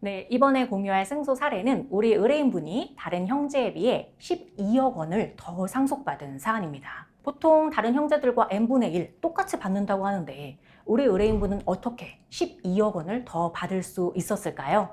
네, 이번에 공유할 승소 사례는 우리 의뢰인분이 다른 형제에 비해 12억 원을 더 상속받은 사안입니다. 보통 다른 형제들과 n분의 1 똑같이 받는다고 하는데 우리 의뢰인분은 어떻게 12억 원을 더 받을 수 있었을까요?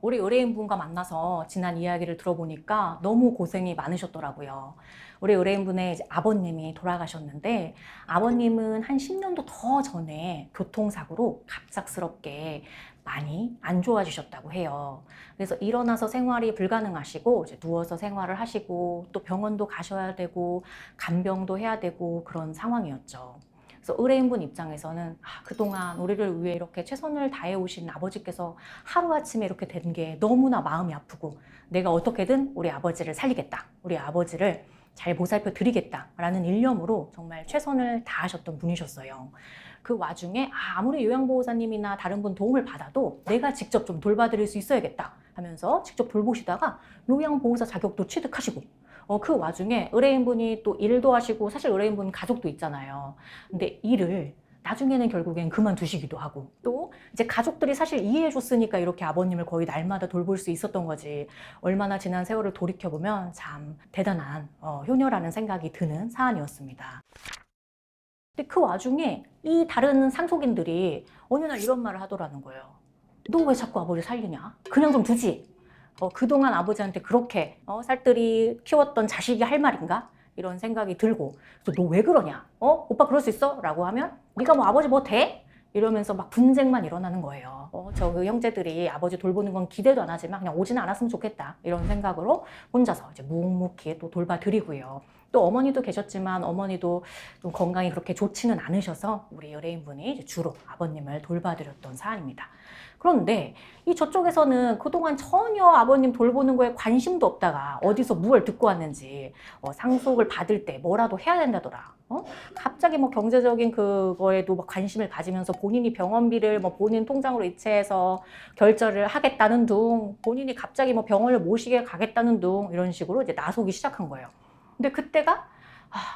우리 의뢰인분과 만나서 지난 이야기를 들어보니까 너무 고생이 많으셨더라고요. 우리 의뢰인분의 이제 아버님이 돌아가셨는데 아버님은 한 10년도 더 전에 교통사고로 갑작스럽게 많이 안 좋아지셨다고 해요. 그래서 일어나서 생활이 불가능하시고 이제 누워서 생활을 하시고 또 병원도 가셔야 되고 간병도 해야 되고 그런 상황이었죠. 그래서 의뢰인분 입장에서는 그동안 우리를 위해 이렇게 최선을 다해 오신 아버지께서 하루아침에 이렇게 된 게 너무나 마음이 아프고 내가 어떻게든 우리 아버지를 살리겠다. 우리 아버지를 잘 보살펴 드리겠다라는 일념으로 정말 최선을 다하셨던 분이셨어요. 그 와중에 아무리 요양보호사님이나 다른 분 도움을 받아도 내가 직접 좀 돌봐드릴 수 있어야겠다 하면서 직접 돌보시다가 요양보호사 자격도 취득하시고 그 와중에 의뢰인분이 또 일도 하시고 사실 의뢰인분 가족도 있잖아요. 근데 일을 나중에는 결국엔 그만두시기도 하고 또 이제 가족들이 사실 이해해 줬으니까 이렇게 아버님을 거의 날마다 돌볼 수 있었던 거지 얼마나 지난 세월을 돌이켜보면 참 대단한 효녀라는 생각이 드는 사안이었습니다. 근데 그 와중에 이 다른 상속인들이 어느 날 이런 말을 하더라는 거예요. 너 왜 자꾸 아버지 살리냐? 그냥 좀 두지. 그동안 아버지한테 그렇게 살뜰히 키웠던 자식이 할 말인가? 이런 생각이 들고 너 왜 그러냐? 오빠 그럴 수 있어? 라고 하면 네가 뭐 아버지 뭐 돼? 이러면서 막 분쟁만 일어나는 거예요. 저 그 형제들이 아버지 돌보는 건 기대도 안 하지만 그냥 오지는 않았으면 좋겠다. 이런 생각으로 혼자서 이제 묵묵히 또 돌봐드리고요. 또 어머니도 계셨지만 어머니도 좀 건강이 그렇게 좋지는 않으셔서 우리 의뢰인분이 이제 주로 아버님을 돌봐드렸던 사안입니다. 그런데 이 저쪽에서는 그동안 전혀 아버님 돌보는 거에 관심도 없다가 어디서 무얼 듣고 왔는지 상속을 받을 때 뭐라도 해야 된다더라. 갑자기 뭐 경제적인 그거에도 막 관심을 가지면서 본인이 병원비를 뭐 본인 통장으로 이체해서 결제를 하겠다는 둥, 본인이 갑자기 뭐 병원을 모시게 가겠다는 둥 이런 식으로 이제 나서기 시작한 거예요. 근데 그때가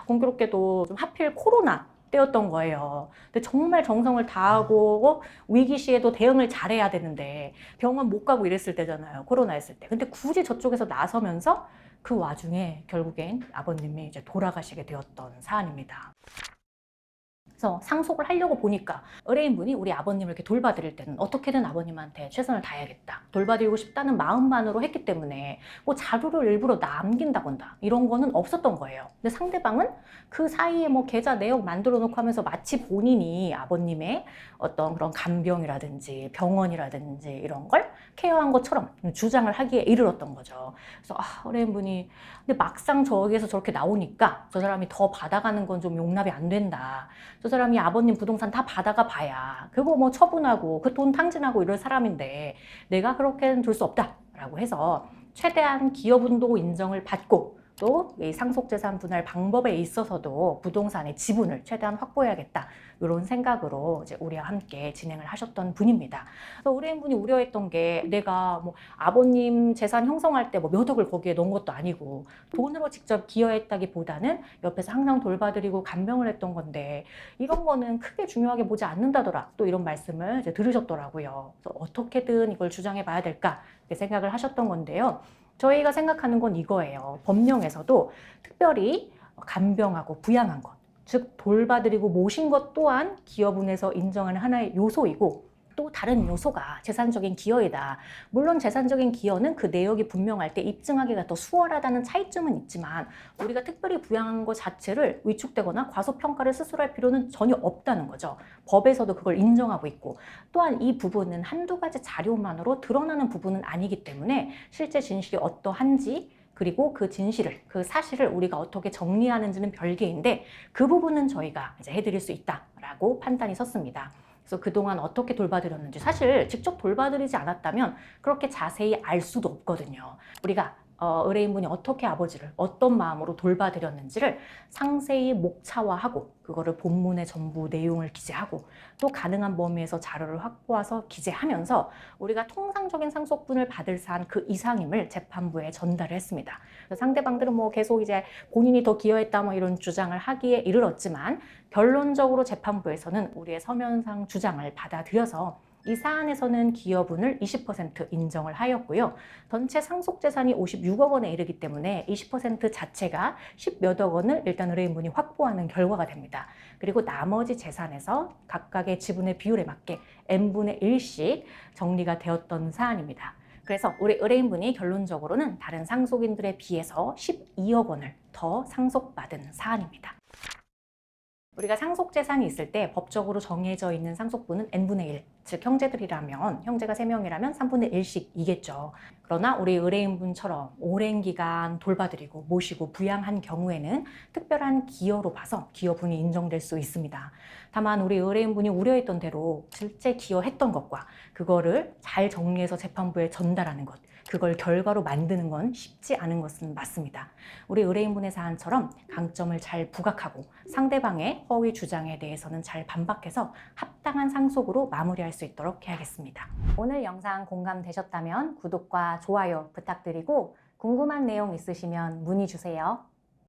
공교롭게도 좀 하필 코로나 때였던 거예요. 근데 정말 정성을 다하고 위기 시에도 대응을 잘해야 되는데 병원 못 가고 이랬을 때잖아요. 코로나 했을 때. 근데 굳이 저쪽에서 나서면서 그 와중에 결국엔 아버님이 이제 돌아가시게 되었던 사안입니다. 그래서 상속을 하려고 보니까 의뢰인분이 우리 아버님을 이렇게 돌봐드릴 때는 어떻게든 아버님한테 최선을 다해야겠다. 돌봐드리고 싶다는 마음만으로 했기 때문에 뭐 자료를 일부러 남긴다거나 이런 거는 없었던 거예요. 근데 상대방은 그 사이에 뭐 계좌 내역 만들어 놓고 하면서 마치 본인이 아버님의 어떤 그런 간병이라든지 병원이라든지 이런 걸 케어한 것처럼 주장을 하기에 이르렀던 거죠. 그래서 의뢰인분이 근데 막상 저기에서 저렇게 나오니까 저 사람이 더 받아가는 건 좀 용납이 안 된다. 저 사람이 아버님 부동산 다 받아가 봐야 그거 뭐 처분하고 그 돈 탕진하고 이럴 사람인데 내가 그렇게는 둘 수 없다라고 해서 최대한 기여분도 인정을 받고 또 이 상속재산 분할 방법에 있어서도 부동산의 지분을 최대한 확보해야겠다 이런 생각으로 이제 우리와 함께 진행을 하셨던 분입니다. 그래서 의뢰인분이 우려했던 게 내가 뭐 아버님 재산 형성할 때 뭐 몇 억을 거기에 넣은 것도 아니고 돈으로 직접 기여했다기보다는 옆에서 항상 돌봐드리고 간병을 했던 건데 이런 거는 크게 중요하게 보지 않는다더라 또 이런 말씀을 이제 들으셨더라고요. 그래서 어떻게든 이걸 주장해 봐야 될까 이렇게 생각을 하셨던 건데요. 저희가 생각하는 건 이거예요. 법령에서도 특별히 간병하고 부양한 것, 즉 돌봐드리고 모신 것 또한 기여분에서 인정하는 하나의 요소이고 또 다른 요소가 재산적인 기여이다. 물론 재산적인 기여는 그 내역이 분명할 때 입증하기가 더 수월하다는 차이점은 있지만 우리가 특별히 부양한 것 자체를 위축되거나 과소평가를 스스로 할 필요는 전혀 없다는 거죠. 법에서도 그걸 인정하고 있고 또한 이 부분은 한두 가지 자료만으로 드러나는 부분은 아니기 때문에 실제 진실이 어떠한지 그리고 그 진실을, 그 사실을 우리가 어떻게 정리하는지는 별개인데 그 부분은 저희가 이제 해드릴 수 있다라고 판단이 섰습니다. 그래서 그동안 어떻게 돌봐드렸는지 사실 직접 돌봐드리지 않았다면 그렇게 자세히 알 수도 없거든요. 우리가 의뢰인분이 어떻게 아버지를 어떤 마음으로 돌봐드렸는지를 상세히 목차화하고 그거를 본문에 전부 내용을 기재하고 또 가능한 범위에서 자료를 확보해서 기재하면서 우리가 통상적인 상속분을 받을 사안 그 이상임을 재판부에 전달을 했습니다. 상대방들은 뭐 계속 이제 본인이 더 기여했다 뭐 이런 주장을 하기에 이르렀지만 결론적으로 재판부에서는 우리의 서면상 주장을 받아들여서 이 사안에서는 기여분을 20% 인정을 하였고요. 전체 상속재산이 56억 원에 이르기 때문에 20% 자체가 10몇억 원을 일단 의뢰인분이 확보하는 결과가 됩니다. 그리고 나머지 재산에서 각각의 지분의 비율에 맞게 n분의 1씩 정리가 되었던 사안입니다. 그래서 우리 의뢰인분이 결론적으로는 다른 상속인들에 비해서 12억 원을 더 상속받은 사안입니다. 우리가 상속재산이 있을 때 법적으로 정해져 있는 상속분은 n분의 1, 즉 형제들이라면 형제가 3명이라면 3분의 1씩이겠죠. 그러나 우리 의뢰인분처럼 오랜 기간 돌봐드리고 모시고 부양한 경우에는 특별한 기여로 봐서 기여분이 인정될 수 있습니다. 다만 우리 의뢰인분이 우려했던 대로 실제 기여했던 것과 그거를 잘 정리해서 재판부에 전달하는 것, 그걸 결과로 만드는 건 쉽지 않은 것은 맞습니다. 우리 의뢰인분의 사안처럼 강점을 잘 부각하고 상대방의 허위 주장에 대해서는 잘 반박해서 합당한 상속으로 마무리할 수 있도록 해야겠습니다. 오늘 영상 공감되셨다면 구독과 좋아요 부탁드리고 궁금한 내용 있으시면 문의 주세요.